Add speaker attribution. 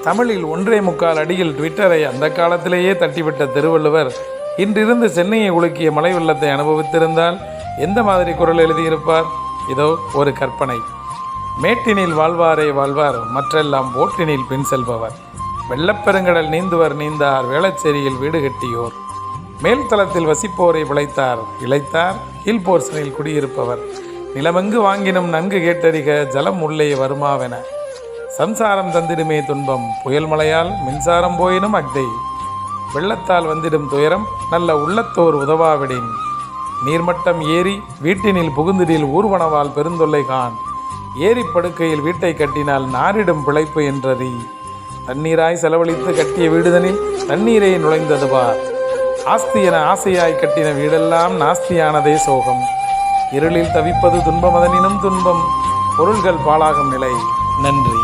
Speaker 1: தமிழில் 1.25 அடியில் ட்விட்டரை அந்த காலத்திலேயே தட்டிவிட்ட திருவள்ளுவர் இன்றிருந்து சென்னையை உலுக்கிய மழை வெள்ளத்தை அனுபவித்திருந்தால் எந்த மாதிரி குரல் எழுதியிருப்பார்? இதோ ஒரு கற்பனை. மேட்டினில் வாழ்வாரே வாழ்வார், மற்றெல்லாம் போட்டினில் பின் செல்பவர். வெள்ளப்பெருங்கடல் நீந்துவர் நீந்தார், வேளச்சேரியில் வீடு கட்டியோர். மேல்தளத்தில் வசிப்போரை விளைத்தார், இளைத்தார் கீழ்போர்சனில் குடியிருப்பவர். நிலமெங்கு வாங்கினும் நன்கு கேட்டறிக, ஜலம் உள்ளே வருமாவென. சம்சாரம் தந்திடுமே துன்பம், புயல் மழையால் மின்சாரம் போயினும் அக்தை. வெள்ளத்தால் வந்திடும் துயரம், நல்ல உள்ளத்தோர் உதவாவிடின். நீர்மட்டம் ஏறி வீட்டினில் புகுந்திடில் ஊர்வனவால் பெருந்தொல்லை கான். ஏரி படுக்கையில் வீட்டை கட்டினால் நாரிடும் பிழைப்பு என்றறி. தண்ணீராய் செலவழித்து கட்டிய வீடுதனில் தண்ணீரை நுழைந்ததுவார். ஆஸ்தி என ஆசையாய் கட்டின வீடெல்லாம் நாஸ்தியானதே சோகம். இருளில் தவிப்பது துன்பமதனினும் துன்பம், பொருள்கள் பாழாகும் நிலை. நன்றி.